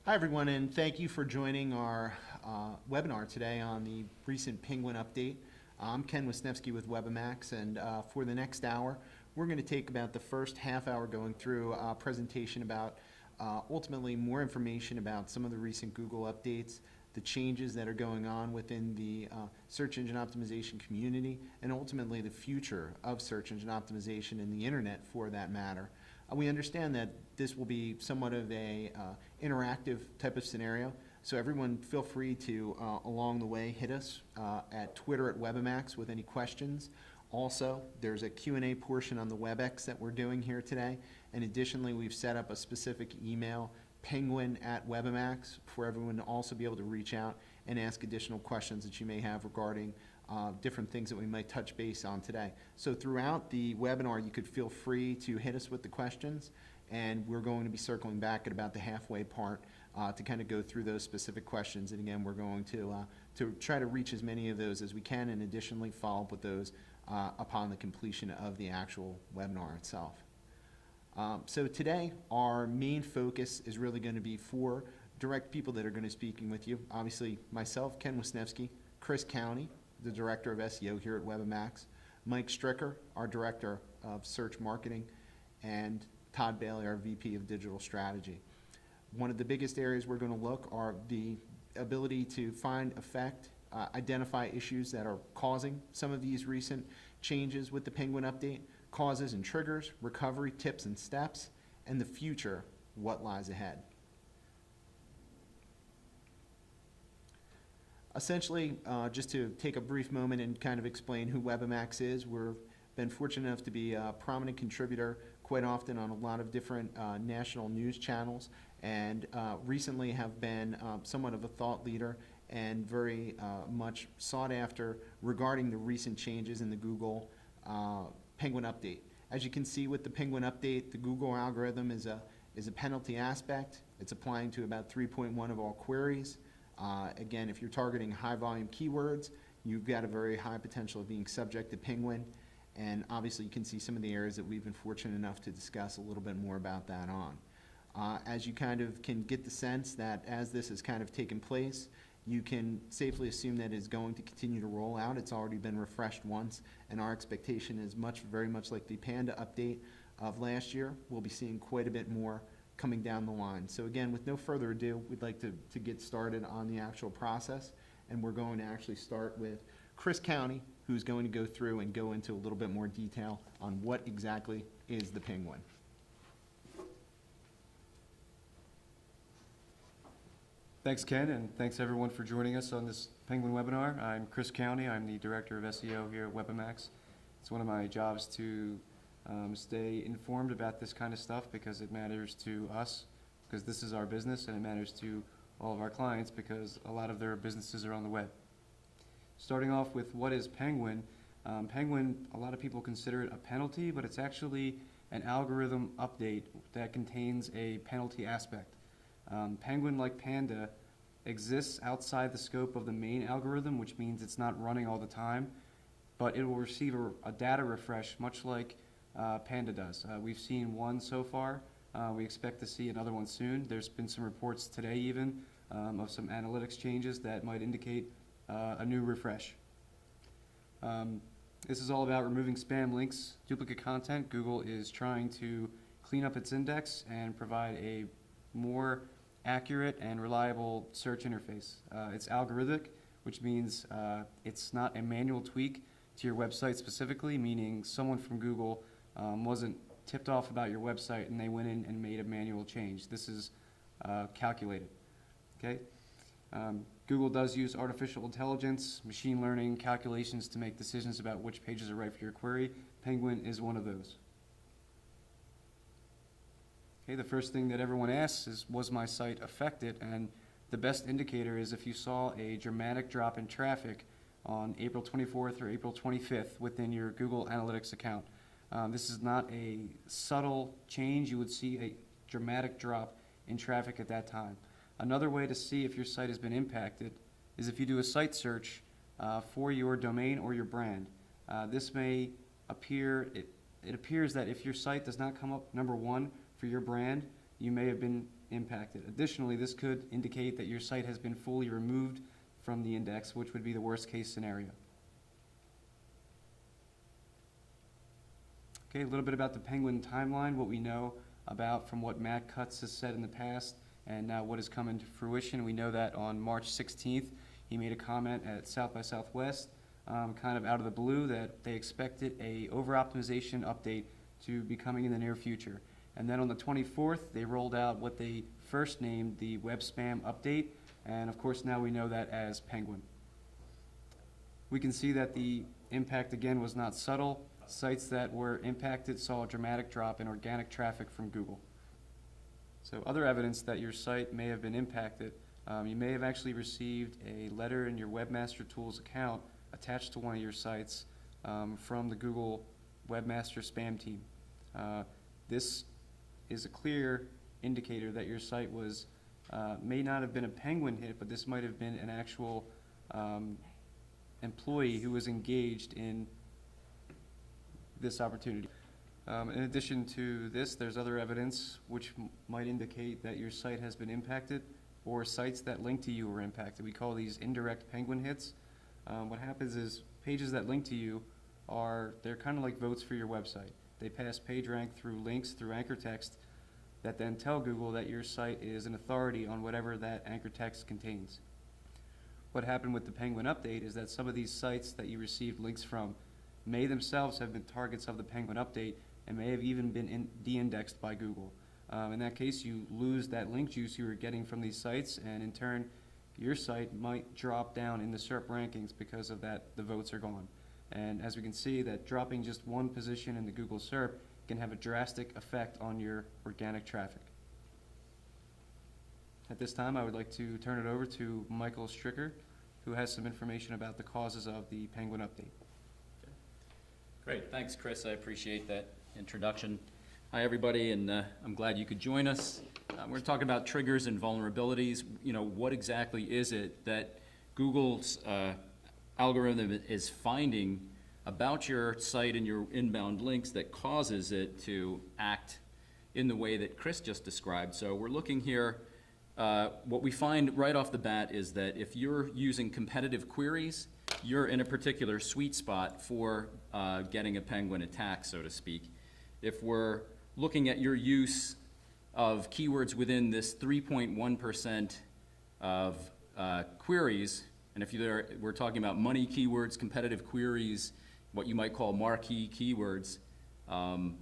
Hi everyone, and thank you for joining our webinar today on the recent Penguin update. I'm Ken Wisnefski with WebiMax, and for the next hour we're going to take about the first half hour going through a presentation about ultimately more information about some of the recent Google updates, the changes that are going on within the search engine optimization community, and ultimately the future of search engine optimization and the internet for that matter. We understand that this will be somewhat of a interactive type of scenario, so everyone feel free to, along the way, hit us at Twitter at WebiMax with any questions. Also, there's a Q&A portion on the WebEx that we're doing here today, and additionally, we've set up a specific email, penguin@webimax, for everyone to also be able to reach out and ask additional questions that you may have regarding different things that we might touch base on today. So throughout the webinar, you could feel free to hit us with the questions, and we're going to be circling back at about the halfway part to kind of go through those specific questions. And again, we're going to try to reach as many of those as we can, and additionally follow up with those upon the completion of the actual webinar itself. So today, our main focus is really going to be for direct people that are going to be speaking with you. Obviously, myself, Ken Wisnefski, Chris Countey, the Director of SEO here at WebiMax, Mike Stricker, our Director of Search Marketing, and Todd Bailey, our VP of Digital Strategy. One of the biggest areas we're going to look are the ability to find, affect, identify issues that are causing some of these recent changes with the Penguin update, causes and triggers, recovery tips and steps, and the future, what lies ahead. Essentially, just to take a brief moment and kind of explain who WebiMax is, we've been fortunate enough to be a prominent contributor quite often on a lot of different national news channels, and recently have been somewhat of a thought leader and very much sought after regarding the recent changes in the Google Penguin update. As you can see with the Penguin update, the Google algorithm is a penalty aspect. It's applying to about 3.1 of all queries. Again, if you're targeting high volume keywords, you've got a very high potential of being subject to Penguin, and obviously you can see some of the areas that we've been fortunate enough to discuss a little bit more about that on. As you kind of can get the sense that as this has kind of taken place, you can safely assume that it's going to continue to roll out. It's already been refreshed once, and our expectation is very much like the Panda update of last year. We'll be seeing quite a bit more coming down the line. So again, with no further ado, we'd like to get started on the actual process, and we're going to actually start with Chris Countey, who's going to go through and go into a little bit more detail on what exactly is the Penguin. Thanks, Ken, and thanks everyone for joining us on this Penguin webinar. I'm Chris Countey. I'm the Director of SEO here at WebiMax. It's one of my jobs to stay informed about this kind of stuff because it matters to us, because this is our business, and it matters to all of our clients because a lot of their businesses are on the web. Starting off with what is Penguin. Penguin, a lot of people consider it a penalty, but it's actually an algorithm update that contains a penalty aspect. Penguin, like Panda, exists outside the scope of the main algorithm, which means it's not running all the time, but it will receive a data refresh much like Panda does. We've seen one so far. We expect to see another one soon. There's been some reports today even of some analytics changes that might indicate a new refresh. This is all about removing spam links, duplicate content. Google is trying to clean up its index and provide a more accurate and reliable search interface. It's algorithmic, which means it's not a manual tweak to your website specifically, meaning someone from Google wasn't tipped off about your website and they went in and made a manual change. This is calculated. Okay? Google does use artificial intelligence, machine learning, calculations to make decisions about which pages are right for your query. Penguin is one of those. Okay, the first thing that everyone asks is, was my site affected? And the best indicator is if you saw a dramatic drop in traffic on April 24th or April 25th within your Google Analytics account. This is not a subtle change. You would see a dramatic drop in traffic at that time. Another way to see if your site has been impacted is if you do a site search for your domain or your brand. This may appear, it appears that if your site does not come up number one for your brand, you may have been impacted. Additionally, this could indicate that your site has been fully removed from the index, which would be the worst case scenario. Okay, a little bit about the Penguin timeline, what we know about from what Matt Cutts has said in the past and now what has come into fruition. We know that on March 16th, he made a comment at South by Southwest, kind of out of the blue, that they expected a over-optimization update to be coming in the near future. And then on the 24th, they rolled out what they first named the web spam update, and of course now we know that as Penguin. We can see that the impact again was not subtle. Sites that were impacted saw a dramatic drop in organic traffic from Google. So other evidence that your site may have been impacted, you may have actually received a letter in your Webmaster Tools account attached to one of your sites from the Google Webmaster spam team. This is a clear indicator that your site was, may not have been a Penguin hit, but this might have been an actual employee who was engaged in this opportunity. In addition to this, there's other evidence which might indicate that your site has been impacted, or sites that link to you were impacted. We call these indirect Penguin hits. What happens is pages that link to you they're kind of like votes for your website. They pass PageRank through links, through anchor text, that then tell Google that your site is an authority on whatever that anchor text contains. What happened with the Penguin update is that some of these sites that you received links from may themselves have been targets of the Penguin update and may have even been de-indexed by Google. In that case, you lose that link juice you were getting from these sites, and in turn, your site might drop down in the SERP rankings because of that. The votes are gone. And as we can see, that dropping just one position in the Google SERP can have a drastic effect on your organic traffic. At this time, I would like to turn it over to Michael Stricker, who has some information about the causes of the Penguin update. Great, thanks Chris, I appreciate that introduction. Hi everybody, and I'm glad you could join us. We're talking about triggers and vulnerabilities. You know, what exactly is it that Google's algorithm is finding about your site and your inbound links that causes it to act in the way that Chris just described? So we're looking here, what we find right off the bat is that if you're using competitive queries, you're in a particular sweet spot for getting a Penguin attack, so to speak. If we're looking at your use of keywords within this 3.1% of queries, and if we're talking about money keywords, competitive queries, what you might call marquee keywords,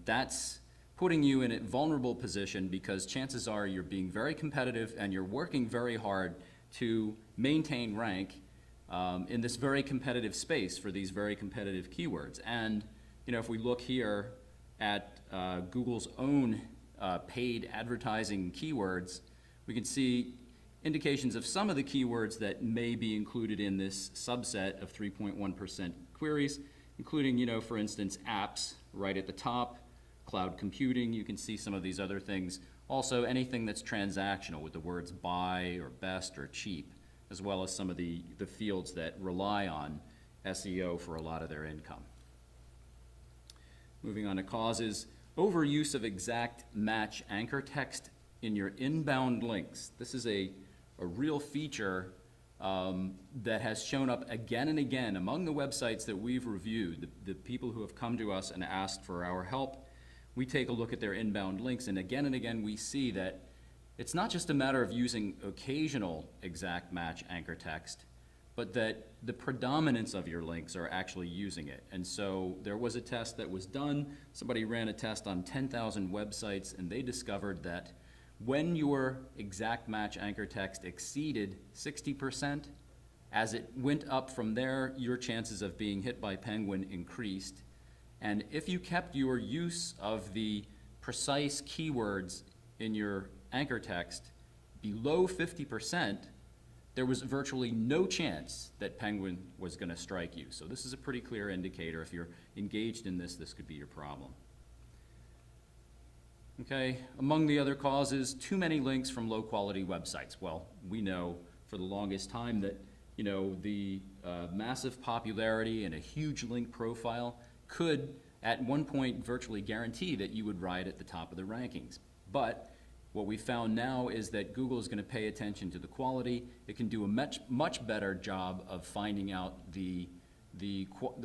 that's putting you in a vulnerable position because chances are you're being very competitive and you're working very hard to maintain rank in this very competitive space for these very competitive keywords. And you know, if we look here at Google's own paid advertising keywords, we can see indications of some of the keywords that may be included in this subset of 3.1% queries, including, you know, for instance, apps right at the top, cloud computing. You can see some of these other things. Also, anything that's transactional with the words buy or best or cheap, as well as some of the fields that rely on SEO for a lot of their income. Moving on to causes, overuse of exact match anchor text in your inbound links. This is a real feature that has shown up again and again among the websites that we've reviewed, the people who have come to us and asked for our help. We take a look at their inbound links, and again we see that it's not just a matter of using occasional exact match anchor text, but that the predominance of your links are actually using it. And so there was a test that was done. Somebody ran a test on 10,000 websites, and they discovered that when your exact match anchor text exceeded 60%, as it went up from there, your chances of being hit by Penguin increased. And if you kept your use of the precise keywords in your anchor text below 50%, there was virtually no chance that Penguin was going to strike you. So this is a pretty clear indicator. If you're engaged in this, this could be your problem. Okay, among the other causes, too many links from low quality websites. Well, we know for the longest time that, you know, the massive popularity and a huge link profile could at one point virtually guarantee that you would ride at the top of the rankings. But What we found now is that Google is going to pay attention to the quality. It can do a much better job of finding out the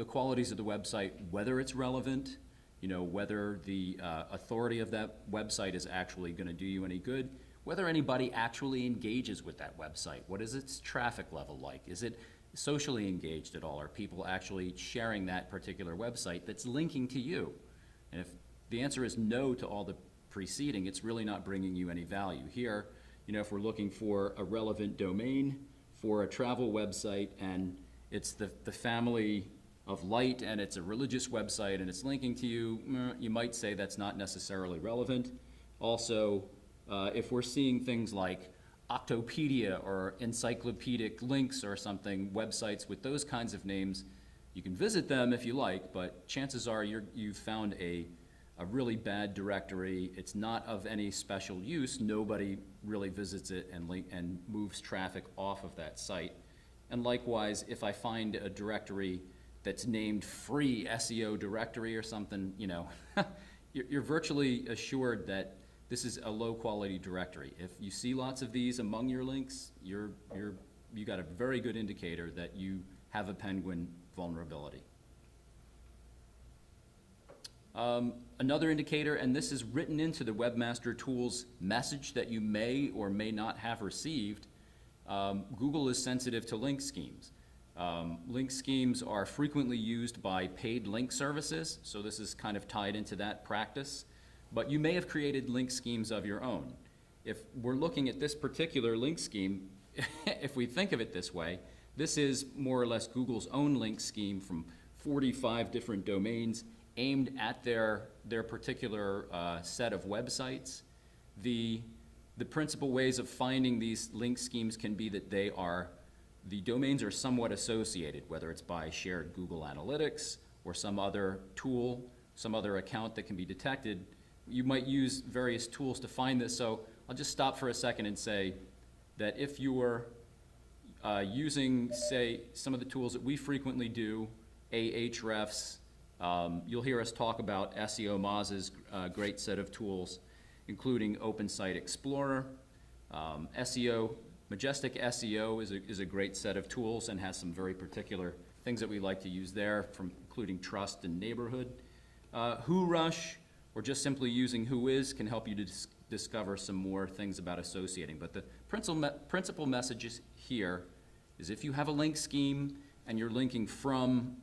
qualities of the website, whether it's relevant, whether the authority of that website is actually going to do you any good, whether anybody actually engages with that website. What is its traffic level like? Is it socially engaged at all? Are people actually sharing that particular website that's linking to you? And if the answer is no to all the preceding, it's really not bringing you any value. Here, if we're looking for a relevant domain for a travel website and it's the family of light and it's a religious website and it's linking to you, you might say that's not necessarily relevant. Also, if we're seeing things like Octopedia or encyclopedic links or something, websites with those kinds of names, you can visit them if you like, but chances are you've found a really bad directory. It's not of any special use. Nobody really visits it and moves traffic off of that site. And likewise, if I find a directory that's named free SEO directory or something, you're virtually assured that this is a low quality directory. If you see lots of these among your links, you got a very good indicator that you have a Penguin vulnerability. Another indicator, and this is written into the Webmaster Tools message that you may or may not have received, Google is sensitive to link schemes. Link schemes are frequently used by paid link services, so this is kind of tied into that practice. But you may have created link schemes of your own. If we're looking at this particular link scheme, if we think of it this way, this is more or less Google's own link scheme from 45 different domains aimed at their particular set of websites. The principal ways of finding these link schemes can be that the domains are somewhat associated, whether it's by shared Google Analytics or some other tool, some other account that can be detected. You might use various tools to find this, so I'll just stop for a second and say that if you were using, say, some of the tools that we frequently do, Ahrefs, you'll hear us talk about SEO Moz's great set of tools, including Open Site Explorer. Majestic SEO is a great set of tools and has some very particular things that we like to use there, including trust and neighborhood. WhoRush, or just simply using Whois, can help you to discover some more things about associating. But the principal message here is if you have a link scheme and you're linking from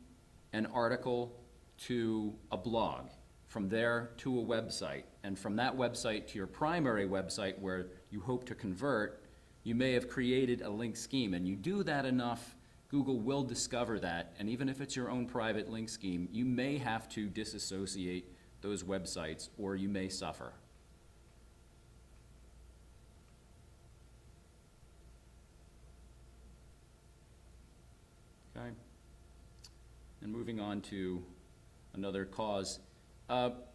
an article to a blog, from there to a website, and from that website to your primary website where you hope to convert, you may have created a link scheme. And you do that enough, Google will discover that, and even if it's your own private link scheme, you may have to disassociate those websites or you may suffer. Okay. And moving on to another cause.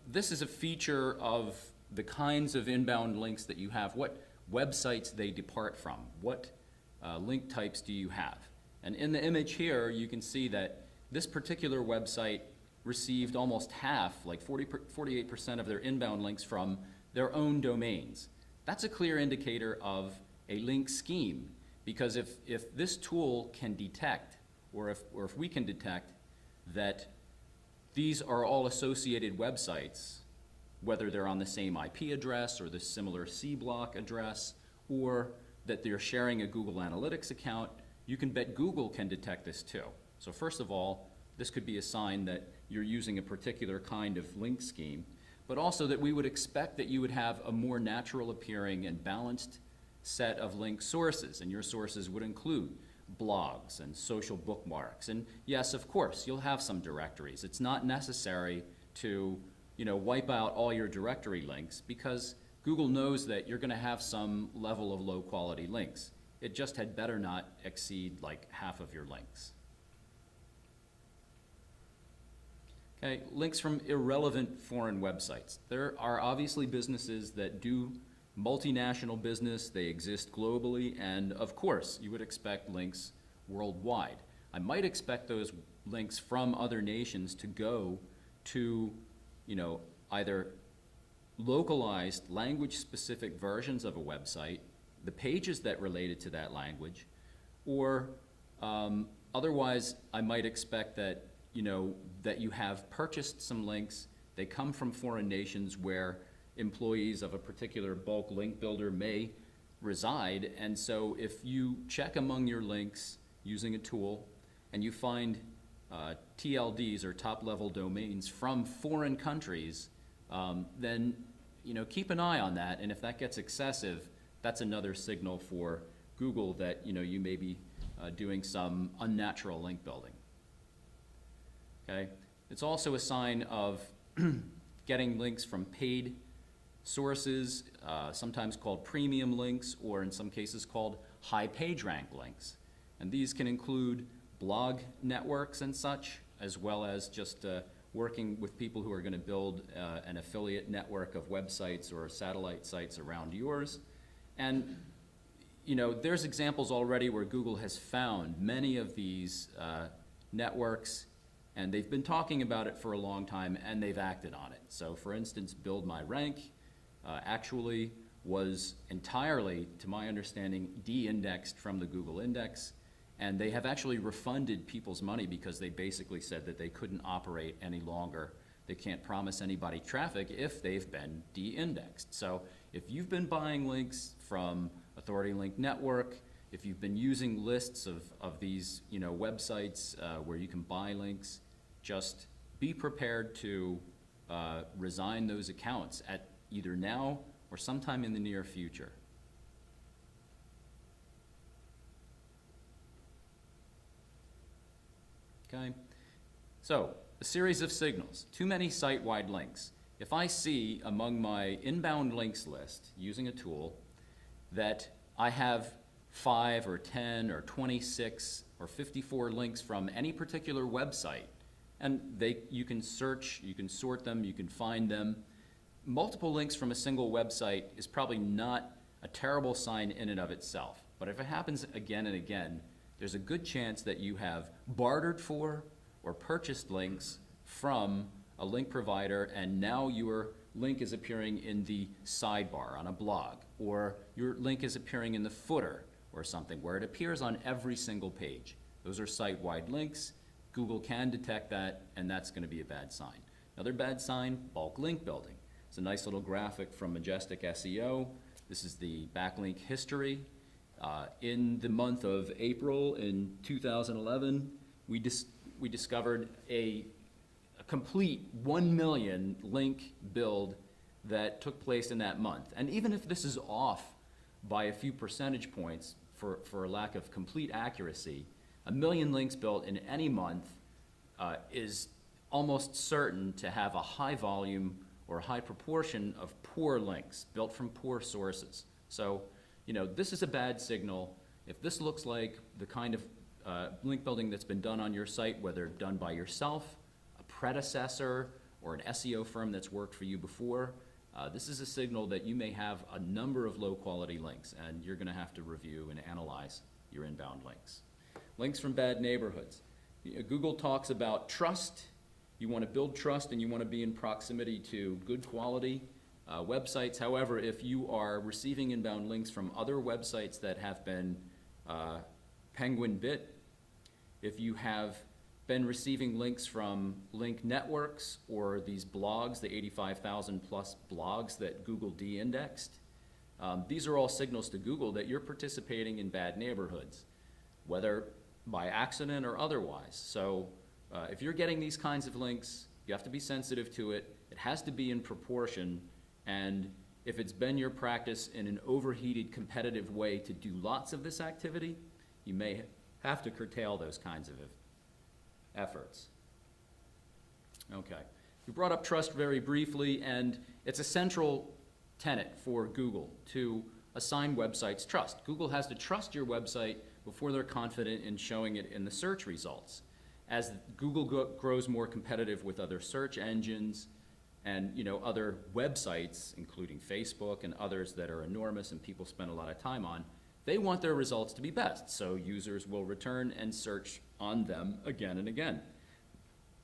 This is a feature of the kinds of inbound links that you have, what websites they depart from, what link types do you have. And in the image here, you can see that this particular website received almost half, like 48% of their inbound links from their own domains. That's a clear indicator of a link scheme, because if this tool can detect, or if we can detect that these are all associated websites, whether they're on the same IP address or the similar C block address, or that they're sharing a Google Analytics account, you can bet Google can detect this too. So first of all, this could be a sign that you're using a particular kind of link scheme, but also that we would expect that you would have a more natural appearing and balanced set of link sources, and your sources would include blogs and social bookmarks. And yes, of course, you'll have some directories. It's not necessary to wipe out all your directory links, because Google knows that you're going to have some level of low quality links. It just had better not exceed like half of your links. Okay, links from irrelevant foreign websites. There are obviously businesses that do multinational business, they exist globally, and of course, you would expect links worldwide. I might expect those links from other nations to go to, either localized language-specific versions of a website, the pages that related to that language, or otherwise I might expect that, that you have purchased some links, they come from foreign nations where employees of a particular bulk link builder may reside, and so if you check among your links using a tool and you find TLDs or top-level domains from foreign countries, then keep an eye on that, and if that gets excessive, that's another signal for Google that you may be doing some unnatural link building. Okay, it's also a sign of getting links from paid sources, sometimes called premium links, or in some cases called high page rank links. And these can include blog networks and such, as well as just working with people who are going to build an affiliate network of websites or satellite sites around yours. And there's examples already where Google has found many of these networks, and they've been talking about it for a long time, and they've acted on it. So for instance, Build My Rank actually was entirely, to my understanding, de-indexed from the Google index, and they have actually refunded people's money because they basically said that they couldn't operate any longer. They can't promise anybody traffic if they've been de-indexed. So if you've been buying links from Authority Link Network, if you've been using lists of these websites where you can buy links, just be prepared to resign those accounts at either now or sometime in the near future. Okay, so a series of signals, too many site-wide links. If I see among my inbound links list using a tool that I have 5 or 10 or 26 or 54 links from any particular website, and you can search, you can sort them, you can find them. Multiple links from a single website is probably not a terrible sign in and of itself. But if it happens again and again, there's a good chance that you have bartered for or purchased links from a link provider, and now your link is appearing in the sidebar on a blog, or your link is appearing in the footer or something where it appears on every single page. Those are site-wide links. Google can detect that, and that's going to be a bad sign. Another bad sign, bulk link building. It's a nice little graphic from Majestic SEO. This is the backlink history. In the month of April in 2011, we discovered a complete 1 million link build that took place in that month. And even if this is off by a few percentage points for a lack of complete accuracy, 1 million links built in any month is almost certain to have a high volume or a high proportion of poor links built from poor sources. So, this is a bad signal. If this looks like the kind of link building that's been done on your site, whether done by yourself, a predecessor, or an SEO firm that's worked for you before, this is a signal that you may have a number of low quality links, and you're gonna have to review and analyze your inbound links. Links from bad neighborhoods. Google talks about trust. You wanna build trust and you wanna be in proximity to good quality websites. However, if you are receiving inbound links from other websites that have been penguin bit, if you have been receiving links from link networks or these blogs, the 85,000 plus blogs that Google de-indexed, these are all signals to Google that you're participating in bad neighborhoods, whether by accident or otherwise. So if you're getting these kinds of links, you have to be sensitive to it. It has to be in proportion, and if it's been your practice in an overheated competitive way to do lots of this activity, you may have to curtail those kinds of efforts. Okay, we brought up trust very briefly, and it's a central tenet for Google to assign websites trust. Google has to trust your website before they're confident in showing it in the search results. As Google grows more competitive with other search engines and other websites, including Facebook and others that are enormous and people spend a lot of time on, they want their results to be best, so users will return and search on them again and again.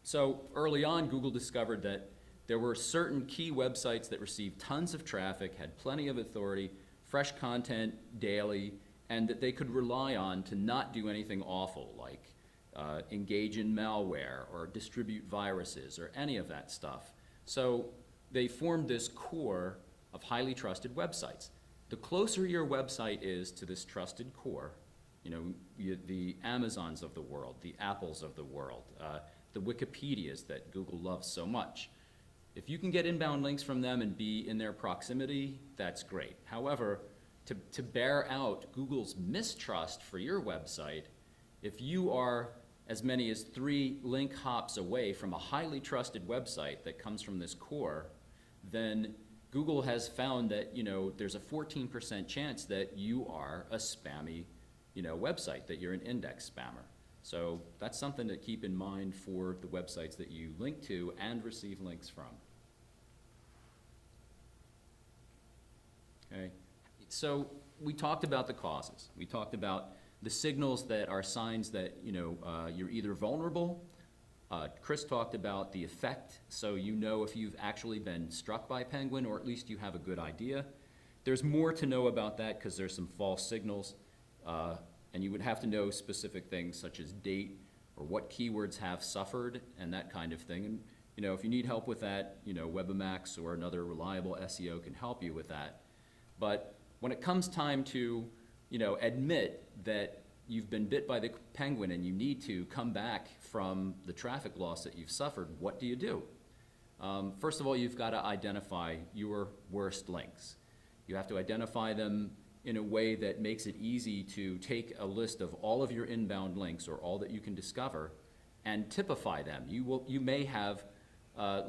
So early on, Google discovered that there were certain key websites that received tons of traffic, had plenty of authority, fresh content daily, and that they could rely on to not do anything awful, like engage in malware or distribute viruses or any of that stuff. So they formed this core of highly trusted websites. The closer your website is to this trusted core, the Amazons of the world, the Apples of the world, the Wikipedias that Google loves so much, if you can get inbound links from them and be in their proximity, that's great. However, to bear out Google's mistrust for your website, if you are as many as 3 link hops away from a highly trusted website that comes from this core, then Google has found that there's a 14% chance that you are a spammy website, that you're an index spammer. So that's something to keep in mind for the websites that you link to and receive links from. Okay, so we talked about the causes. We talked about the signals that are signs that you're either vulnerable. Chris talked about the effect, so if you've actually been struck by penguin, or at least you have a good idea. There's more to know about that because there's some false signals, and you would have to know specific things such as date or what keywords have suffered and that kind of thing. And if you need help with that, WebiMax or another reliable SEO can help you with that. But when it comes time to admit that you've been bit by the penguin and you need to come back from the traffic loss that you've suffered, what do you do? First of all, you've got to identify your worst links. You have to identify them in a way that makes it easy to take a list of all of your inbound links, or all that you can discover, and typify them. You may have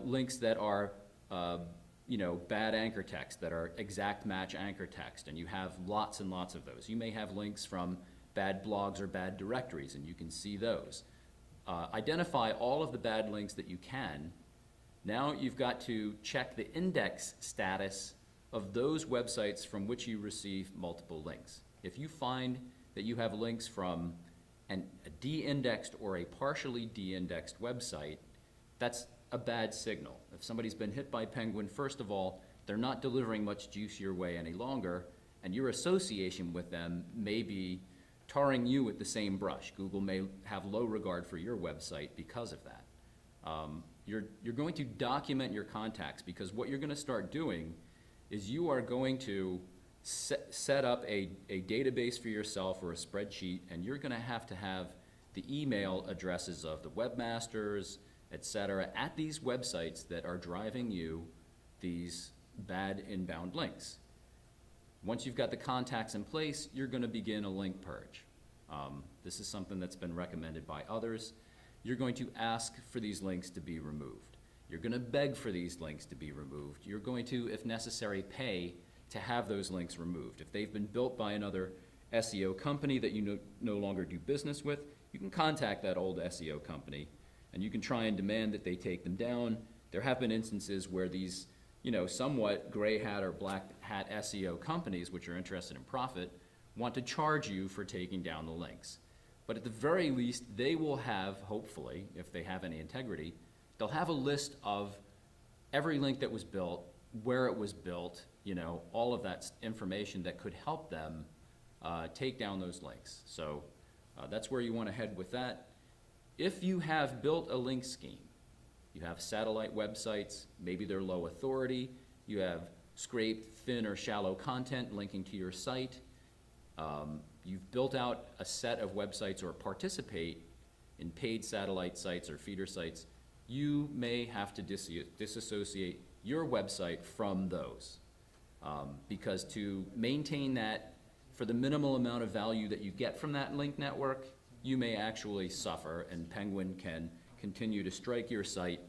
links that are bad anchor text, that are exact match anchor text, and you have lots and lots of those. You may have links from bad blogs or bad directories, and you can see those. Identify all of the bad links that you can. Now you've got to check the index status of those websites from which you receive multiple links. If you find that you have links from a de-indexed or a partially de-indexed website, that's a bad signal. If somebody's been hit by penguin, first of all, they're not delivering much juice your way any longer, and your association with them may be tarring you with the same brush. Google may have low regard for your website because of that. You're going to document your contacts, because what you're going to start doing is you are going to set up a database for yourself, or a spreadsheet, and you're going to have the email addresses of the webmasters, etc., at these websites that are driving you these bad inbound links. Once you've got the contacts in place, you're going to begin a link purge. This is something that's been recommended by others. You're going to ask for these links to be removed. You're going to beg for these links to be removed. You're going to, if necessary, pay to have those links removed. If they've been built by another SEO company that you no longer do business with, you can contact that old SEO company, and you can try and demand that they take them down. There have been instances where these somewhat gray hat or black hat SEO companies, which are interested in profit, want to charge you for taking down the links. But at the very least, they will have, hopefully, if they have any integrity, they'll have a list of every link that was built, where it was built, all of that information that could help them take down those links. So that's where you want to head with that. If you have built a link scheme, you have satellite websites, maybe they're low authority, you have scraped, thin, or shallow content linking to your site, you've built out a set of websites or participate in paid satellite sites or feeder sites, you may have to disassociate your website from those. Because to maintain that for the minimal amount of value that you get from that link network, you may actually suffer, and Penguin can continue to strike your site,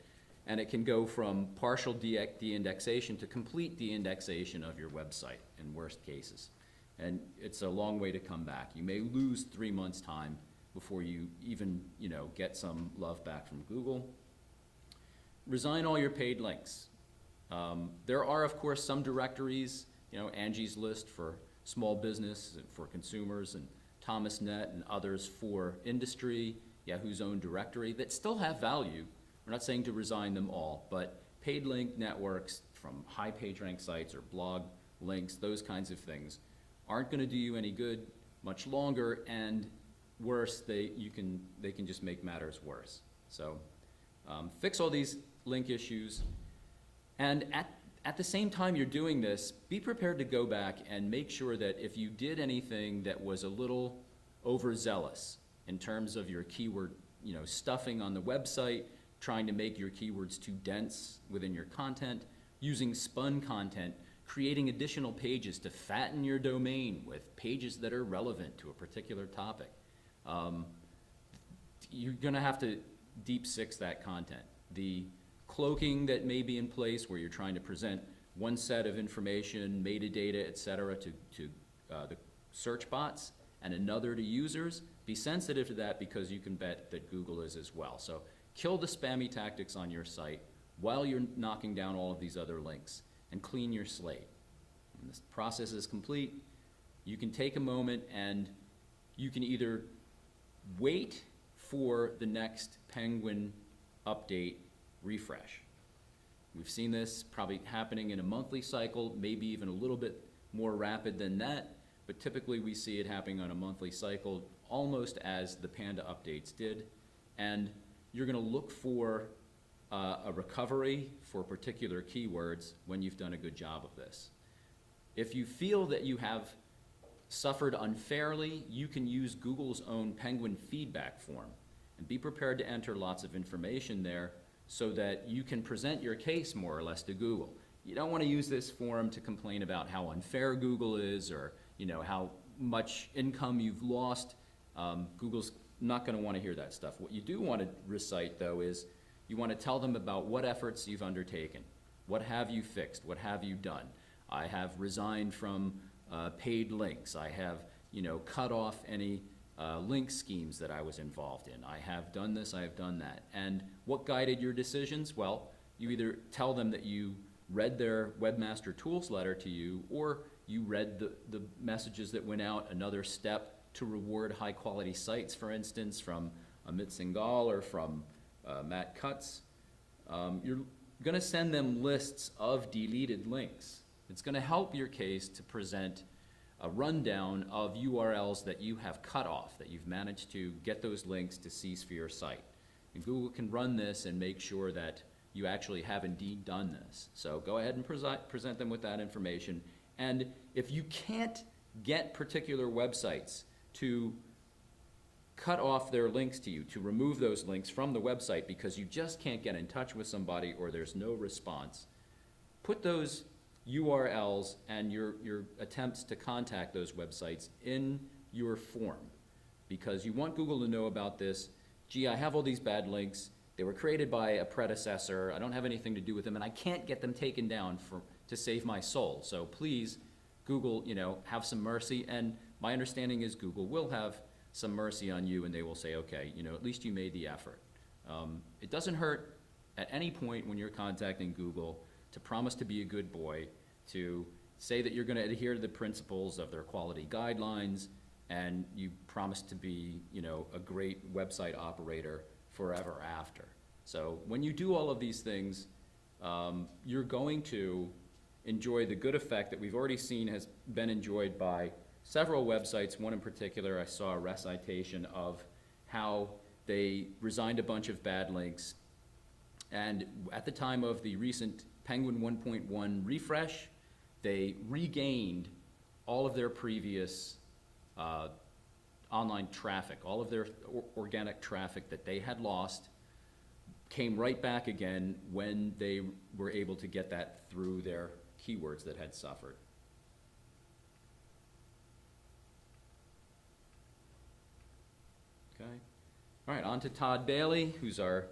and it can go from partial de-indexation to complete de-indexation of your website in worst cases. And it's a long way to come back. You may lose 3 months' time before you even get some love back from Google. Resign all your paid links. There are, of course, some directories, Angie's List for small business and for consumers, and ThomasNet and others for industry, Yahoo's own directory, that still have value. We're not saying to resign them all, but paid link networks from high page rank sites or blog links, those kinds of things, aren't gonna do you any good much longer, and worse, they can just make matters worse. So fix all these link issues, and at the same time you're doing this, be prepared to go back and make sure that if you did anything that was a little overzealous in terms of your keyword, stuffing on the website, trying to make your keywords too dense within your content, using spun content, creating additional pages to fatten your domain with pages that are relevant to a particular topic. You're gonna have to deep six that content. The cloaking that may be in place where you're trying to present one set of information, metadata, et cetera, to the search bots and another to users, be sensitive to that because you can bet that Google is as well. So kill the spammy tactics on your site while you're knocking down all of these other links and clean your slate. When this process is complete, you can take a moment and you can either wait for the next Penguin update refresh. We've seen this probably happening in a monthly cycle, maybe even a little bit more rapid than that, but typically we see it happening on a monthly cycle, almost as the Panda updates did. And you're gonna look for a recovery for particular keywords when you've done a good job of this. If you feel that you have suffered unfairly, you can use Google's own Penguin feedback form and be prepared to enter lots of information there so that you can present your case more or less to Google. You don't want to use this form to complain about how unfair Google is or how much income you've lost. Google's not going to want to hear that stuff. What you do want to recite, though, is you want to tell them about what efforts you've undertaken. What have you fixed? What have you done? I have resigned from paid links. I have cut off any link schemes that I was involved in. I have done this, I have done that. And what guided your decisions? Well, you either tell them that you read their Webmaster Tools letter to you, or you read the messages that went out, another step to reward high quality sites, for instance, from Amit Singhal or from Matt Cutts. You're gonna send them lists of deleted links. It's gonna help your case to present a rundown of URLs that you have cut off, that you've managed to get those links to cease for your site. And Google can run this and make sure that you actually have indeed done this. So go ahead and present them with that information. And if you can't get particular websites to cut off their links to you, to remove those links from the website because you just can't get in touch with somebody or there's no response, put those URLs and your attempts to contact those websites in your form, because you want Google to know about this. Gee, I have all these bad links. They were created by a predecessor. I don't have anything to do with them, and I can't get them taken down to save my soul. So please, Google, have some mercy. And my understanding is Google will have some mercy on you, and they will say, okay, at least you made the effort. It doesn't hurt at any point when you're contacting Google to promise to be a good boy, to say that you're going to adhere to the principles of their quality guidelines, and you promise to be, a great website operator forever after. So when you do all of these things, you're going to enjoy the good effect that we've already seen has been enjoyed by several websites. One in particular, I saw a recitation of how they resigned a bunch of bad links, and at the time of the recent Penguin 1.1 refresh, they regained all of their previous online traffic, all of their organic traffic that they had lost came right back again when they were able to get that through their keywords that had suffered. Okay. All right, on to Todd Bailey, who's our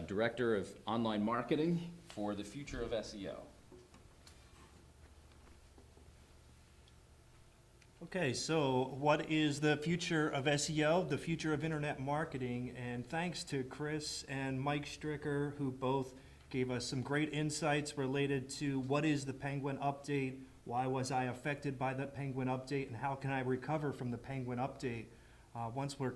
Director of Online Marketing for the future of SEO. Okay, so what is the future of SEO, the future of internet marketing? And thanks to Chris and Mike Stricker, who both gave us some great insights related to what is the Penguin update, why was I affected by the Penguin update, and how can I recover from the Penguin update. Once we've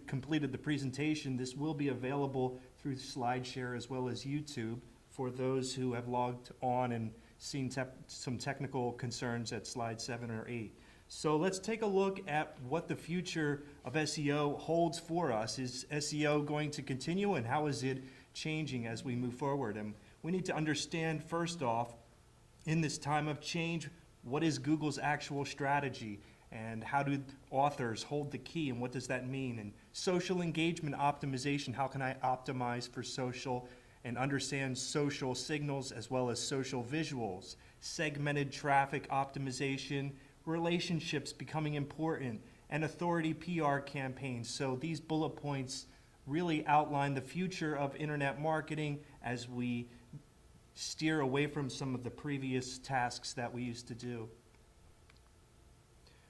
completed the presentation, this will be available through SlideShare as well as YouTube for those who have logged on and seen some technical concerns at slide 7 or 8. So let's take a look at what the future of SEO holds for us. Is SEO going to continue, and how is it changing as we move forward? And we need to understand, first off, in this time of change, what is Google's actual strategy, and how do authors hold the key, and what does that mean? And social engagement optimization, how can I optimize for social and understand social signals as well as social visuals? Segmented traffic optimization, relationships becoming important, and authority PR campaigns. So these bullet points really outline the future of internet marketing as we steer away from some of the previous tasks that we used to do.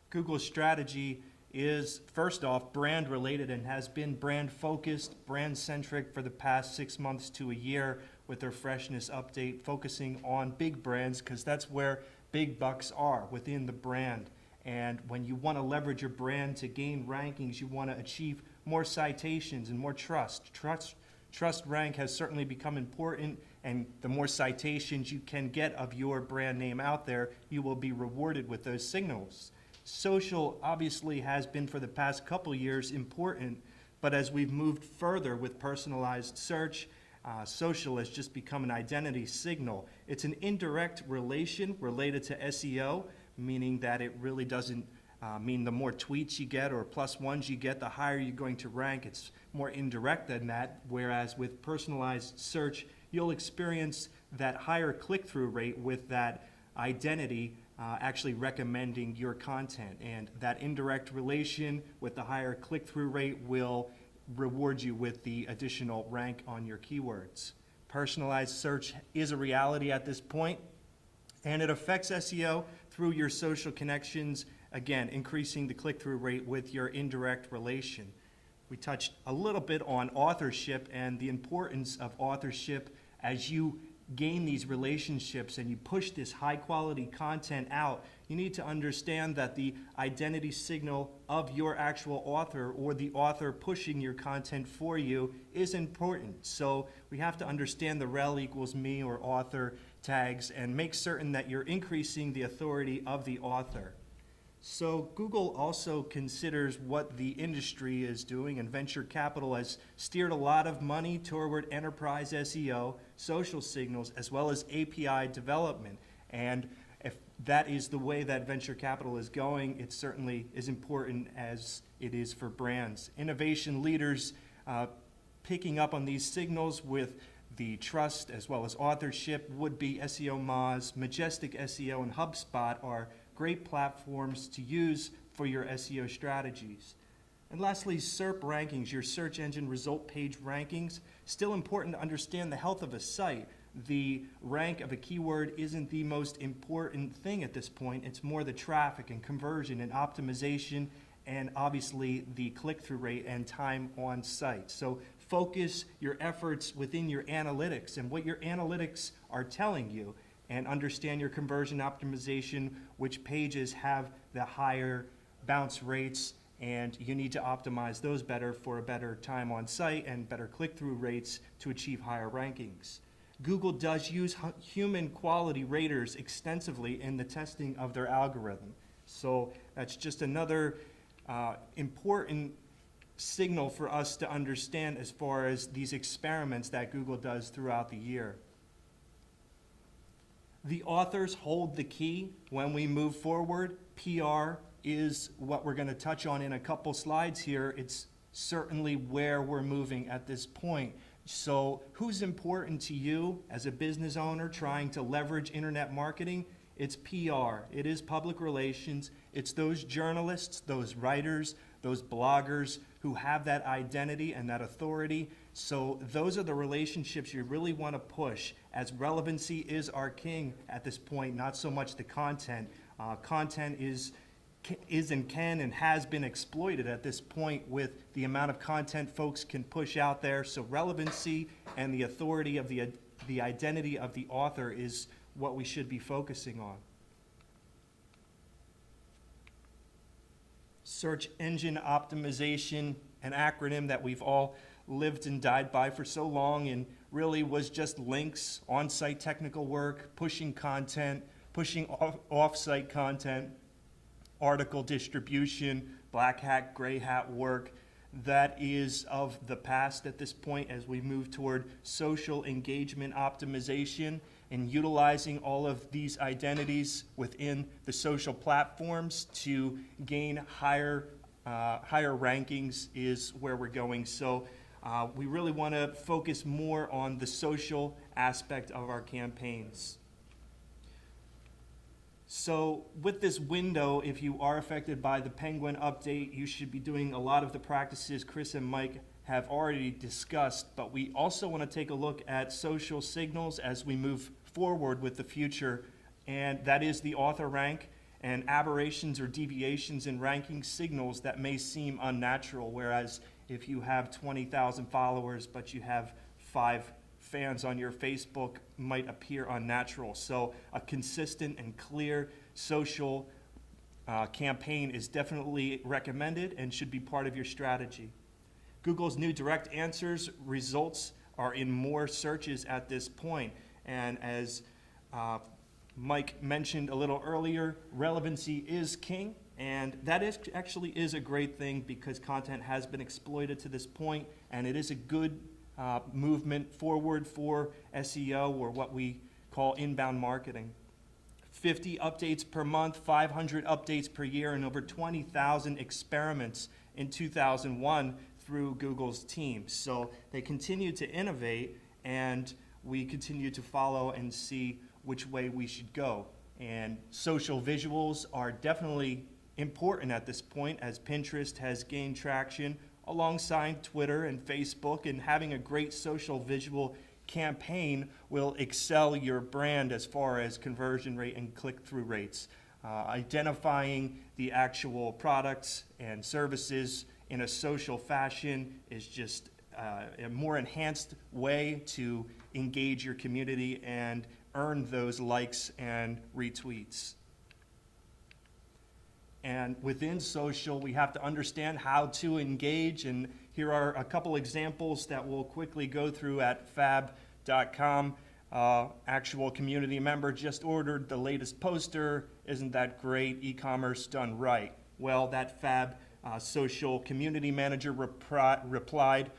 Google's strategy is, first off, brand related and has been brand focused, brand centric for the past 6 months to a year with their freshness update, focusing on big brands because that's where big bucks are, within the brand. And when you want to leverage your brand to gain rankings, you want to achieve more citations and more trust. Trust rank has certainly become important, and the more citations you can get of your brand name out there, you will be rewarded with those signals. Social obviously has been for the past couple years important, but as we've moved further with personalized search, social has just become an identity signal. It's an indirect relation related to SEO, meaning that it really doesn't mean the more tweets you get or +1s you get, the higher you're going to rank. It's more indirect than that, whereas with personalized search, you'll experience that higher click-through rate with that identity actually recommending your content. And that indirect relation with the higher click-through rate will reward you with the additional rank on your keywords. Personalized search is a reality at this point, and it affects SEO through your social connections, again, increasing the click-through rate with your indirect relation. We touched a little bit on authorship and the importance of authorship as you gain these relationships and you push this high-quality content out. You need to understand that the identity signal of your actual author or the author pushing your content for you is important. So we have to understand the rel equals me or author tags and make certain that you're increasing the authority of the author. So Google also considers what the industry is doing, and venture capital has steered a lot of money toward enterprise SEO, social signals, as well as API development. And if that is the way that venture capital is going, it certainly is important as it is for brands. Innovation leaders picking up on these signals with the trust as well as authorship would be SEO Moz, Majestic SEO, and HubSpot are great platforms to use for your SEO strategies. And lastly, SERP rankings, your search engine result page rankings. Still important to understand the health of a site. The rank of a keyword isn't the most important thing at this point. It's more the traffic and conversion and optimization, and obviously the click-through rate and time on site. So focus your efforts within your analytics and what your analytics are telling you, and understand your conversion optimization, which pages have the higher bounce rates, and you need to optimize those better for a better time on site and better click-through rates to achieve higher rankings. Google does use human quality raters extensively in the testing of their algorithm. So that's just another important signal for us to understand as far as these experiments that Google does throughout the year. The authors hold the key when we move forward. PR is what we're going to touch on in a couple slides here. It's certainly where we're moving at this point. So who's important to you as a business owner trying to leverage internet marketing? It's PR. It is public relations. It's those journalists, those writers, those bloggers who have that identity and that authority. So those are the relationships you really want to push, as relevancy is our king at this point, not so much the content. Content is and can and has been exploited at this point with the amount of content folks can push out there. So relevancy and the authority of the identity of the author is what we should be focusing on. Search engine optimization, an acronym that we've all lived and died by for so long, and really was just links, on-site technical work, pushing content, pushing off-site content, article distribution, black hat, gray hat work. That is of the past at this point as we move toward social engagement optimization and utilizing all of these identities within the social platforms to gain higher rankings is where we're going. So we really want to focus more on the social aspect of our campaigns. So with this window, if you are affected by the Penguin update, you should be doing a lot of the practices Chris and Mike have already discussed, but we also want to take a look at social signals as we move forward with the future, and that is the author rank and aberrations or deviations in ranking signals that may seem unnatural, whereas if you have 20,000 followers but you have 5 fans on your Facebook might appear unnatural. So a consistent and clear social campaign is definitely recommended and should be part of your strategy. Google's new direct answers results are in more searches at this point, and as Mike mentioned a little earlier, relevancy is king, and that actually is a great thing because content has been exploited to this point, and it is a good movement forward for SEO, or what we call inbound marketing. 50 updates per month, 500 updates per year, and over 20,000 experiments in 2001 through Google's team. So they continue to innovate, and we continue to follow and see which way we should go. And social visuals are definitely important at this point as Pinterest has gained traction alongside Twitter and Facebook, and having a great social visual campaign will excel your brand as far as conversion rate and click-through rates. Identifying the actual products and services in a social fashion is just a more enhanced way to engage your community and earn those likes and retweets. And within social, we have to understand how to engage, and here are a couple examples that we'll quickly go through at fab.com. Actual community member just ordered the latest poster. Isn't that great? E-commerce done right. Well, that Fab social community manager replied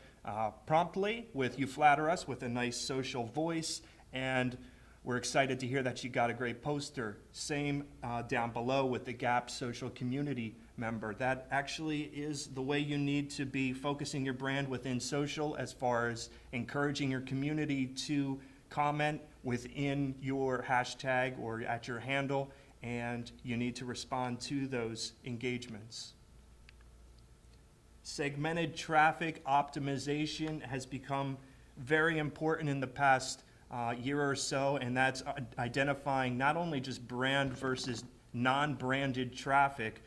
promptly with "You flatter us," with a nice social voice, and we're excited to hear that you got a great poster. Same down below with the Gap social community member. That actually is the way you need to be focusing your brand within social, as far as encouraging your community to comment within your hashtag or at your handle, and you need to respond to those engagements. Segmented traffic optimization has become very important in the past year or so, and that's identifying not only just brand versus non-branded traffic,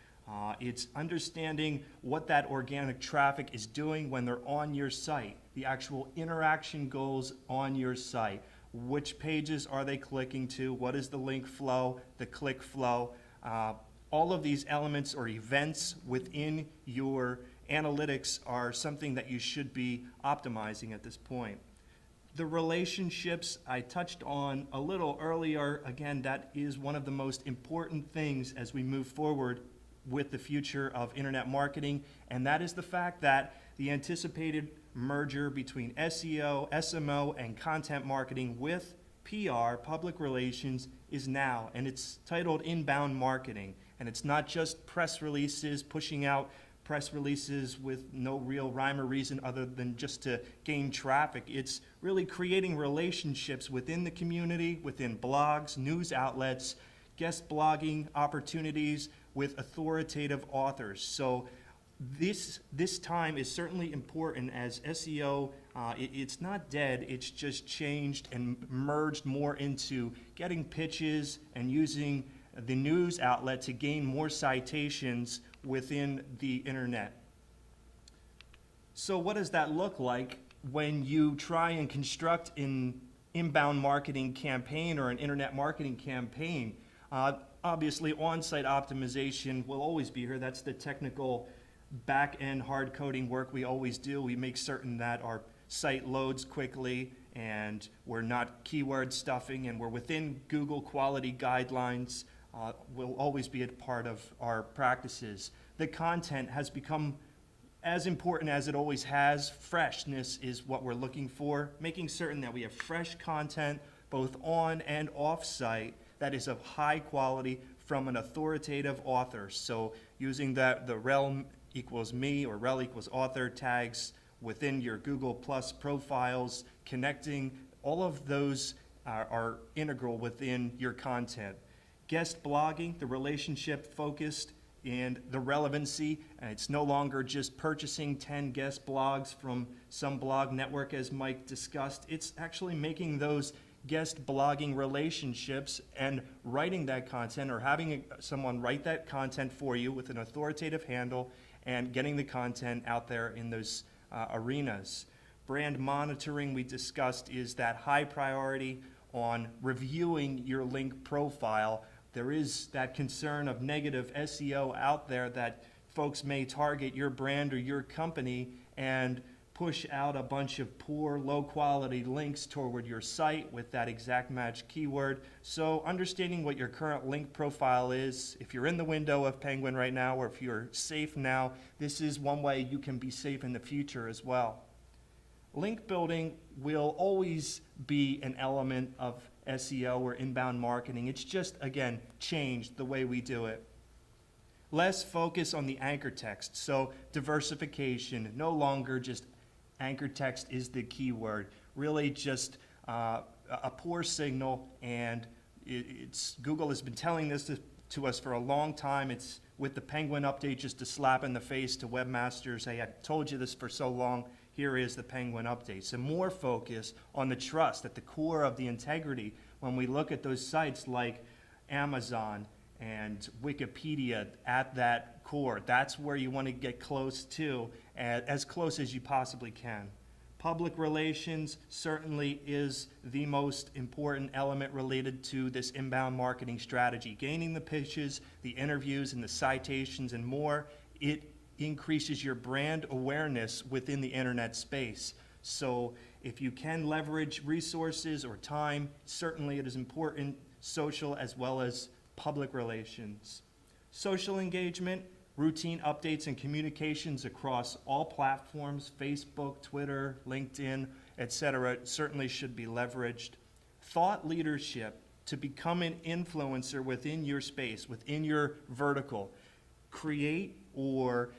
it's understanding what that organic traffic is doing when they're on your site, the actual interaction goals on your site. Which pages are they clicking to? What is the link flow, the click flow? All of these elements or events within your analytics are something that you should be optimizing at this point. The relationships I touched on a little earlier, again, that is one of the most important things as we move forward with the future of internet marketing, and that is the fact that the anticipated merger between SEO, SMO, and content marketing with PR, public relations, is now, and it's titled Inbound Marketing. And it's not just press releases, pushing out press releases with no real rhyme or reason other than just to gain traffic. It's really creating relationships within the community, within blogs, news outlets, guest blogging opportunities with authoritative authors. So this time is certainly important as SEO, it's not dead, it's just changed and merged more into getting pitches and using the news outlet to gain more citations within the internet. So what does that look like when you try and construct an inbound marketing campaign or an internet marketing campaign? Obviously, on-site optimization will always be here. That's the technical back-end hard coding work we always do. We make certain that our site loads quickly and we're not keyword stuffing and we're within Google quality guidelines. Will always be a part of our practices. The content has become as important as it always has. Freshness is what we're looking for, making certain that we have fresh content both on and off site that is of high quality from an authoritative author. So using that, the rel equals me or rel equals author tags within your Google Plus profiles, connecting, all of those are integral within your content. Guest blogging, the relationship focused and the relevancy, and it's no longer just purchasing 10 guest blogs from some blog network as Mike discussed. It's actually making those guest blogging relationships and writing that content or having someone write that content for you with an authoritative handle and getting the content out there in those arenas. Brand monitoring, we discussed, is that high priority on reviewing your link profile. There is that concern of negative SEO out there that folks may target your brand or your company and push out a bunch of poor, low-quality links toward your site with that exact match keyword. So understanding what your current link profile is, if you're in the window of Penguin right now or if you're safe now, this is one way you can be safe in the future as well. Link building will always be an element of SEO or inbound marketing. It's just, again, changed the way we do it. Less focus on the anchor text, so diversification, no longer just anchor text is the keyword, really just a poor signal, and Google has been telling this to us for a long time. It's with the Penguin update just a slap in the face to webmasters. Hey, I told you this for so long. Here is the Penguin update. So more focus on the trust at the core of the integrity when we look at those sites like Amazon and Wikipedia at that core. That's where you want to get close to, as close as you possibly can. Public relations certainly is the most important element related to this inbound marketing strategy. Gaining the pitches, the interviews, and the citations and more, it increases your brand awareness within the internet space. So if you can leverage resources or time, certainly it is important, social as well as public relations. Social engagement, routine updates and communications across all platforms, Facebook, Twitter, LinkedIn, etc., certainly should be leveraged. Thought leadership, to become an influencer within your space, within your vertical. Create or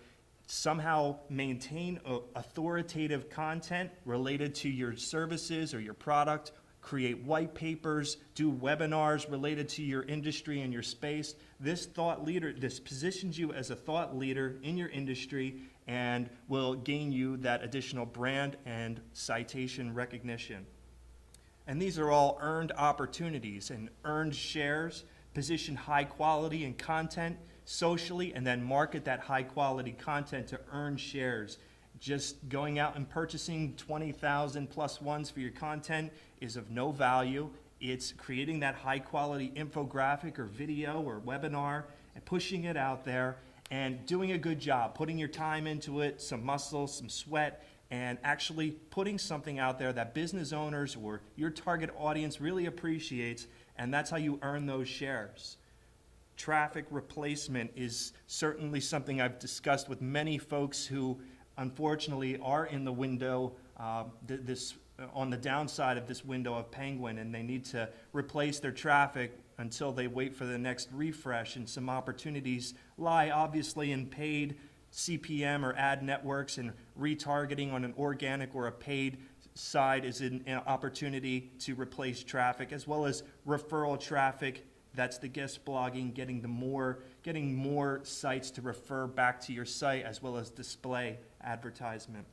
somehow maintain authoritative content related to your services or your product. Create white papers, do webinars related to your industry and your space. This thought leader, this positions you as a thought leader in your industry and will gain you that additional brand and citation recognition. And these are all earned opportunities and earned shares. Position high quality and content socially and then market that high quality content to earn shares. Just going out and purchasing 20,000 plus ones for your content is of no value. It's creating that high quality infographic or video or webinar and pushing it out there and doing a good job, putting your time into it, some muscle, some sweat, and actually putting something out there that business owners or your target audience really appreciates, and that's how you earn those shares. Traffic replacement is certainly something I've discussed with many folks who unfortunately are in the window, on the downside of this window of Penguin, and they need to replace their traffic until they wait for the next refresh. And some opportunities lie obviously in paid CPM or ad networks, and retargeting on an organic or a paid side is an opportunity to replace traffic, as well as referral traffic. That's the guest blogging, getting more sites to refer back to your site, as well as display advertisement.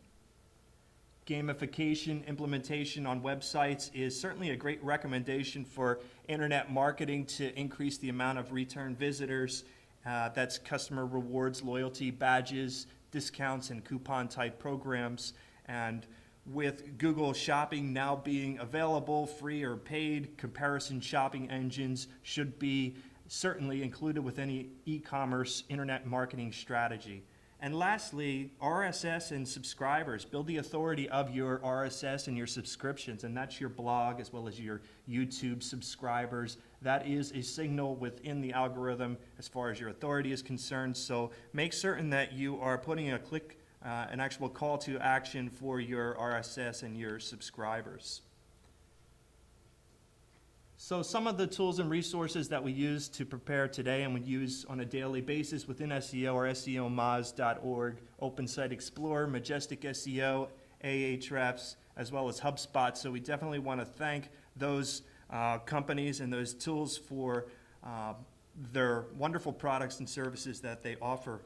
Gamification implementation on websites is certainly a great recommendation for internet marketing to increase the amount of return visitors. That's customer rewards, loyalty badges, discounts, and coupon type programs. And with Google Shopping now being available, free or paid, comparison shopping engines should be certainly included with any e-commerce internet marketing strategy. And lastly, RSS and subscribers. Build the authority of your RSS and your subscriptions, and that's your blog as well as your YouTube subscribers. That is a signal within the algorithm as far as your authority is concerned. So make certain that you are putting an actual call to action for your RSS and your subscribers. So some of the tools and resources that we use to prepare today and we use on a daily basis within SEO are SEOmoz.org, Open Site Explorer, Majestic SEO, Ahrefs, as well as HubSpot. So we definitely want to thank those companies and those tools for their wonderful products and services that they offer.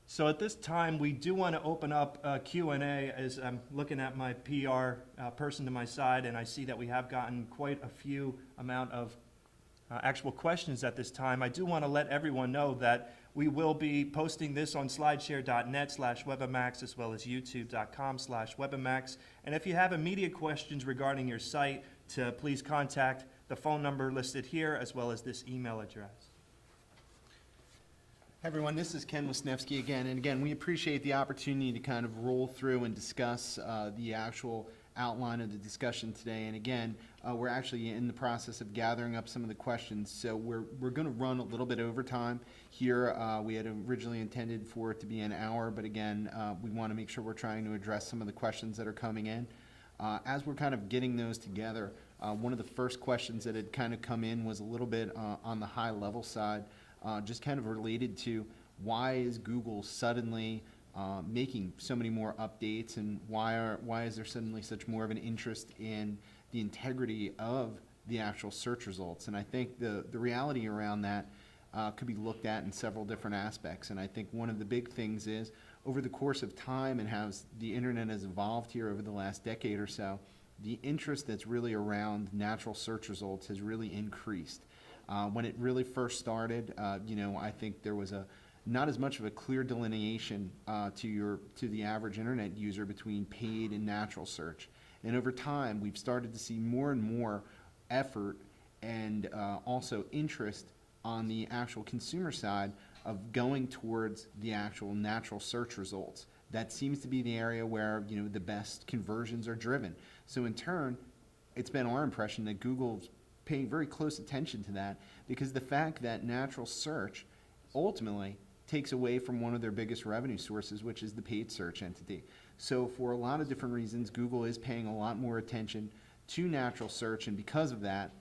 So at this time, we do want to open up a Q&A as I'm looking at my PR person to my side, and I see that we have gotten quite a few amount of actual questions at this time. I do want to let everyone know that we will be posting this on slideshare.net/webimax as well as youtube.com/webimax. And if you have immediate questions regarding your site, please contact the phone number listed here as well as this email address. Hi, everyone, this is Ken Wisnefski again, and again, we appreciate the opportunity to kind of roll through and discuss the actual outline of the discussion today. And again, we're actually in the process of gathering up some of the questions, so we're going to run a little bit over time here. We had originally intended for it to be an hour, but again, we want to make sure we're trying to address some of the questions that are coming in. As we're kind of getting those together, one of the first questions that had kind of come in was a little bit on the high level side. Just kind of related to why is Google suddenly making so many more updates, and why is there suddenly such more of an interest in the integrity of the actual search results? And I think the reality around that could be looked at in several different aspects. And I think one of the big things is over the course of time and how the internet has evolved here over the last decade or so, the interest that's really around natural search results has really increased. When it really first started, I think there was not as much of a clear delineation to the average internet user between paid and natural search. And over time, we've started to see more and more effort and also interest on the actual consumer side of going towards the actual natural search results. That seems to be the area where the best conversions are driven. So in turn, it's been our impression that Google's paying very close attention to that, because the fact that natural search ultimately takes away from one of their biggest revenue sources, which is the paid search entity. So for a lot of different reasons, Google is paying a lot more attention to natural search, and because of that,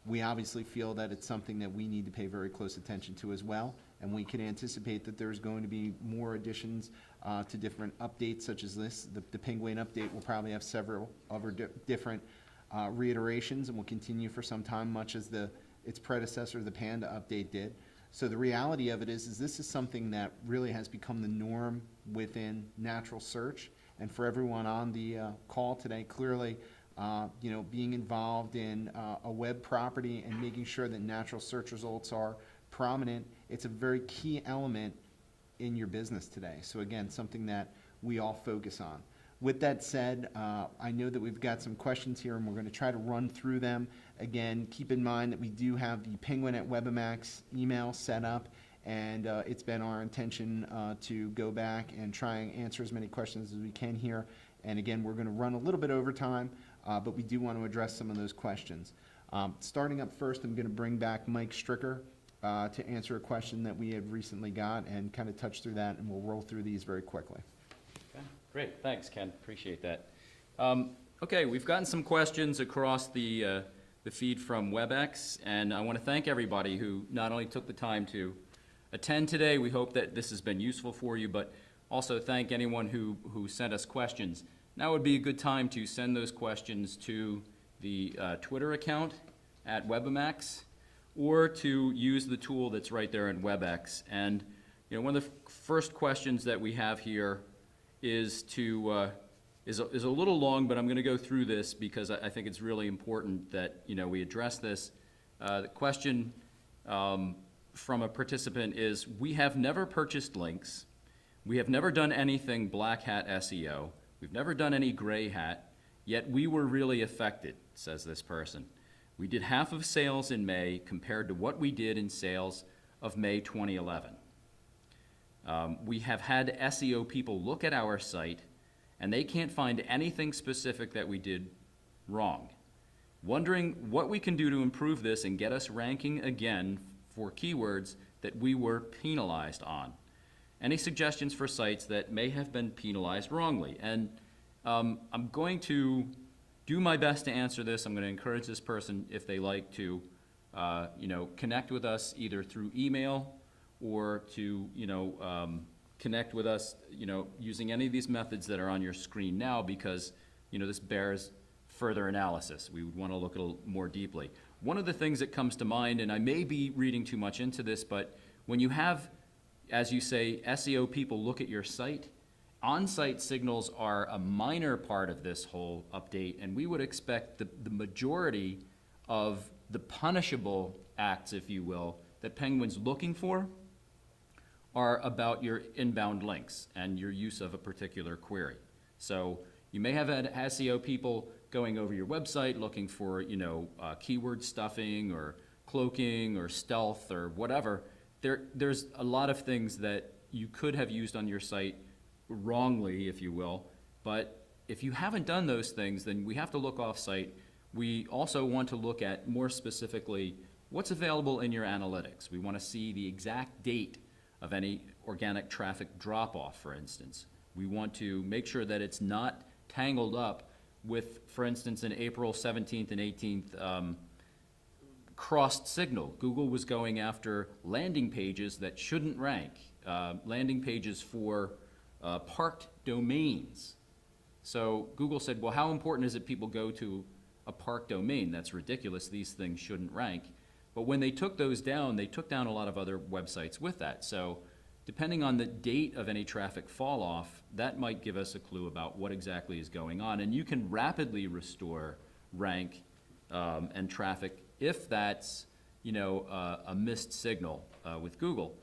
we obviously feel that it's something that we need to pay very close attention to as well, and we can anticipate that there's going to be more additions to different updates such as this. The Penguin update will probably have several other different reiterations, and will continue for some time, much as its predecessor, the Panda update, did. So the reality of it is this is something that really has become the norm within natural search. And for everyone on the call today, clearly, being involved in a web property and making sure that natural search results are prominent, it's a very key element in your business today. So again, something that we all focus on. With that said, I know that we've got some questions here, and we're going to try to run through them. Again, keep in mind that we do have the Penguin@WebiMax email set up, and it's been our intention to go back and try and answer as many questions as we can here. And again, we're going to run a little bit over time, but we do want to address some of those questions. Starting up first, I'm going to bring back Mike Stricker to answer a question that we have recently got and kind of touch through that, and we'll roll through these very quickly. Great, thanks, Ken. Appreciate that. Okay, we've gotten some questions across the feed from WebEx, and I want to thank everybody who not only took the time to attend today. We hope that this has been useful for you, but also thank anyone who sent us questions. Now would be a good time to send those questions to the Twitter account @WebiMax, or to use the tool that's right there in WebEx. And one of the first questions that we have here is a little long, but I'm going to go through this because I think it's really important that we address this. The question from a participant is: we have never purchased links, we have never done anything black hat SEO, we've never done any gray hat, yet we were really affected, says this person. We did half of sales in May compared to what we did in sales of May 2011. We have had SEO people look at our site, and they can't find anything specific that we did wrong. Wondering what we can do to improve this and get us ranking again for keywords that we were penalized on. Any suggestions for sites that may have been penalized wrongly? And I'm going to do my best to answer this. I'm going to encourage this person, if they like, to connect with us either through email or to connect with us using any of these methods that are on your screen now, because this bears further analysis. We would want to look a little more deeply. One of the things that comes to mind, and I may be reading too much into this, but when you have, as you say, SEO people look at your site, on-site signals are a minor part of this whole update, and we would expect the majority of the punishable acts, if you will, that Penguin's looking for are about your inbound links and your use of a particular query. So you may have had SEO people going over your website looking for, keyword stuffing or cloaking or stealth or whatever. There's a lot of things that you could have used on your site wrongly, if you will, but if you haven't done those things, then we have to look off-site. We also want to look at, more specifically, what's available in your analytics. We want to see the exact date of any organic traffic drop-off, for instance. We want to make sure that it's not tangled up with, for instance, an April 17th and 18th crossed signal. Google was going after landing pages that shouldn't rank, landing pages for parked domains. So Google said, well, how important is it people go to a parked domain? That's ridiculous. These things shouldn't rank. But when they took those down, they took down a lot of other websites with that. So depending on the date of any traffic fall off, that might give us a clue about what exactly is going on. And you can rapidly restore rank and traffic if that's a missed signal with Google.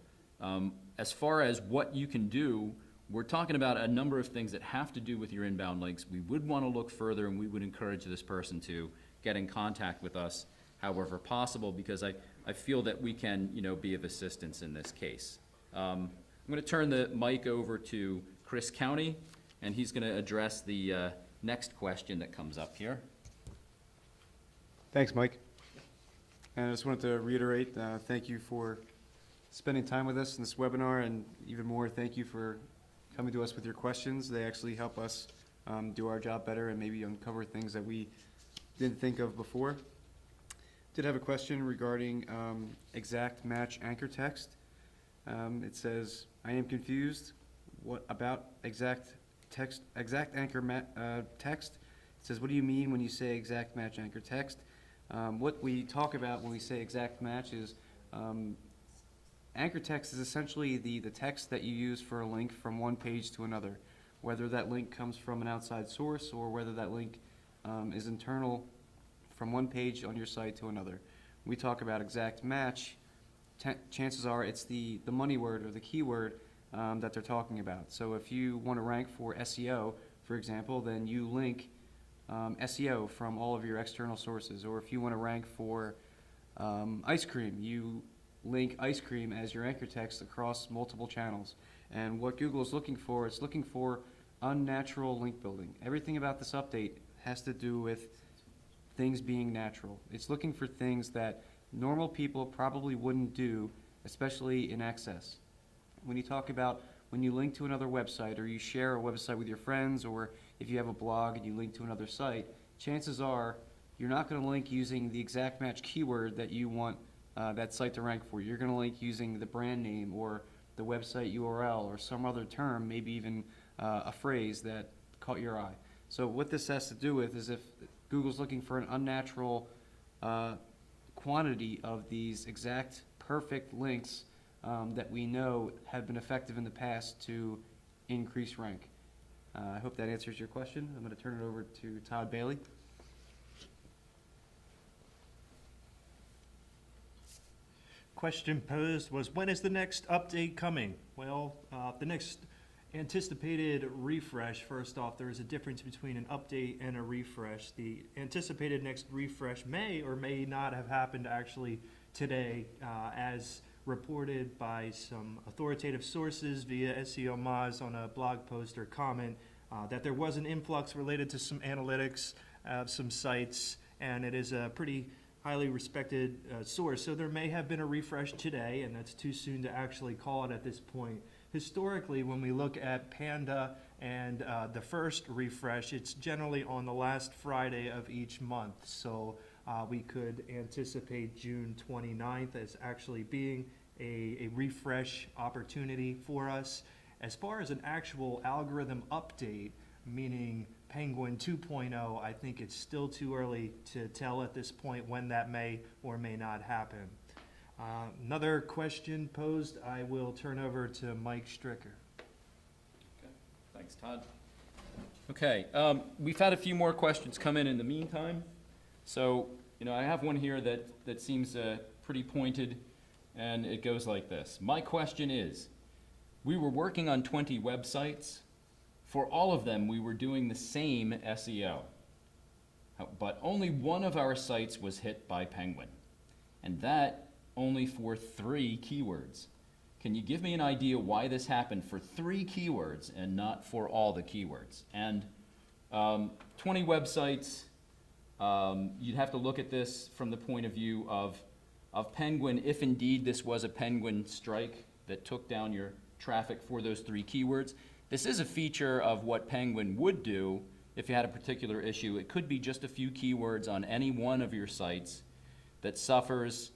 As far as what you can do, we're talking about a number of things that have to do with your inbound links. We would want to look further, and we would encourage this person to get in contact with us however possible, because I feel that we can be of assistance in this case. I'm going to turn the mic over to Chris Countey, and he's going to address the next question that comes up here. Thanks, Mike. And I just wanted to reiterate, thank you for spending time with us in this webinar, and even more, thank you for coming to us with your questions. They actually help us do our job better and maybe uncover things that we didn't think of before. Did have a question regarding exact match anchor text. It says, I am confused. What about exact text, exact anchor text? It says, what do you mean when you say exact match anchor text? What we talk about when we say exact match is anchor text is essentially the text that you use for a link from one page to another, whether that link comes from an outside source or whether that link is internal from one page on your site to another. When we talk about exact match, chances are it's the money word or the keyword that they're talking about. So if you want to rank for SEO, for example, then you link SEO from all of your external sources. Or if you want to rank for ice cream, you link ice cream as your anchor text across multiple channels. And what Google is looking for, it's looking for unnatural link building. Everything about this update has to do with things being natural. It's looking for things that normal people probably wouldn't do, especially in access. When you talk about when you link to another website or you share a website with your friends, or if you have a blog and you link to another site, chances are you're not going to link using the exact match keyword that you want that site to rank for. You're going to link using the brand name or the website URL or some other term, maybe even a phrase that caught your eye. So what this has to do with is if Google's looking for an unnatural quantity of these exact perfect links that we know have been effective in the past to increase rank. I hope that answers your question. I'm going to turn it over to Todd Bailey. Question posed was, when is the next update coming? Well, the next anticipated refresh, first off, there is a difference between an update and a refresh. The anticipated next refresh may or may not have happened actually today, as reported by some authoritative sources via SEO Moz on a blog post or comment that there was an influx related to some analytics of some sites, and it is a pretty highly respected source. So there may have been a refresh today, and that's too soon to actually call it at this point. Historically, when we look at Panda and the first refresh, it's generally on the last Friday of each month. So we could anticipate June 29th as actually being a refresh opportunity for us. As far as an actual algorithm update, meaning Penguin 2.0, I think it's still too early to tell at this point when that may or may not happen. Another question posed, I will turn over to Mike Stricker. Okay. Thanks, Todd. Okay, we've had a few more questions come in the meantime. So, I have one here that seems pretty pointed, and it goes like this. My question is, we were working on 20 websites. For all of them, we were doing the same SEO. But only one of our sites was hit by Penguin, and that only for 3 keywords. Can you give me an idea why this happened for 3 keywords and not for all the keywords? And 20 websites, you'd have to look at this from the point of view of Penguin, if indeed this was a Penguin strike that took down your traffic for those 3 keywords. This is a feature of what Penguin would do if you had a particular issue. It could be just a few keywords on any one of your sites that suffers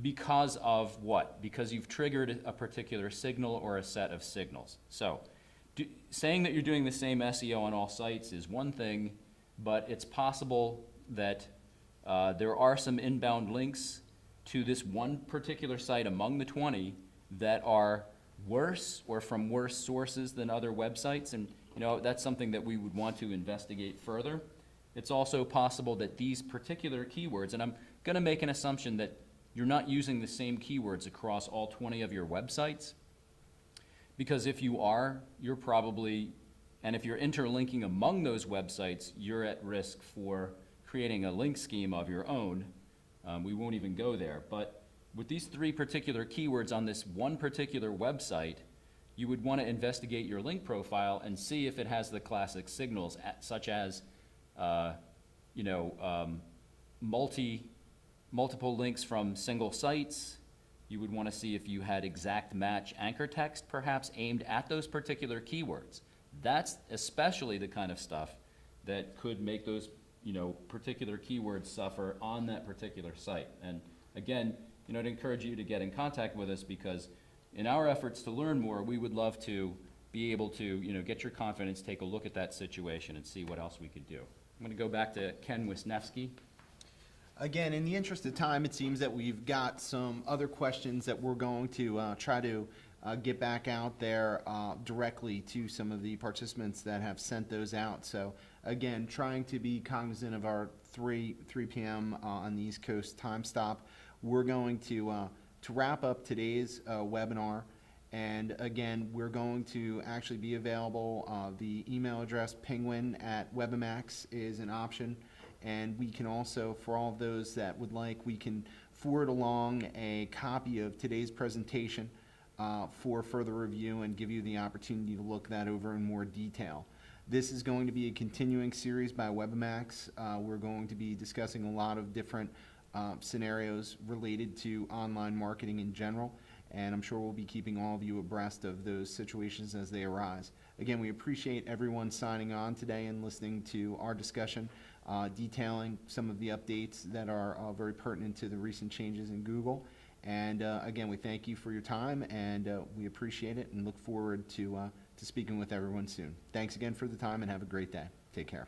because of what? Because you've triggered a particular signal or a set of signals. So saying that you're doing the same SEO on all sites is one thing, but it's possible that there are some inbound links to this one particular site among the 20 that are worse or from worse sources than other websites, and that's something that we would want to investigate further. It's also possible that these particular keywords, and I'm going to make an assumption that you're not using the same keywords across all 20 of your websites, because if you are, you're probably, and if you're interlinking among those websites, you're at risk for creating a link scheme of your own. We won't even go there, but with these 3 particular keywords on this one particular website, you would want to investigate your link profile and see if it has the classic signals, such as, multiple links from single sites. You would want to see if you had exact match anchor text, perhaps aimed at those particular keywords. That's especially the kind of stuff that could make those, particular keywords suffer on that particular site. And again, I'd encourage you to get in contact with us, because in our efforts to learn more, we would love to be able to, get your confidence, take a look at that situation and see what else we could do. I'm going to go back to Ken Wisnefski. Again, in the interest of time, it seems that we've got some other questions that we're going to try to get back out there directly to some of the participants that have sent those out. So again, trying to be cognizant of our 3 p.m. On the East Coast time stop. We're going to wrap up today's webinar, and again, we're going to actually be available. The email address penguin@webimax is an option, and we can also, for all of those that would like, we can forward along a copy of today's presentation for further review and give you the opportunity to look that over in more detail. This is going to be a continuing series by WebiMax. We're going to be discussing a lot of different scenarios related to online marketing in general, and I'm sure we'll be keeping all of you abreast of those situations as they arise. Again, we appreciate everyone signing on today and listening to our discussion, detailing some of the updates that are very pertinent to the recent changes in Google. And again, we thank you for your time, and we appreciate it and look forward to speaking with everyone soon. Thanks again for the time, and have a great day. Take care.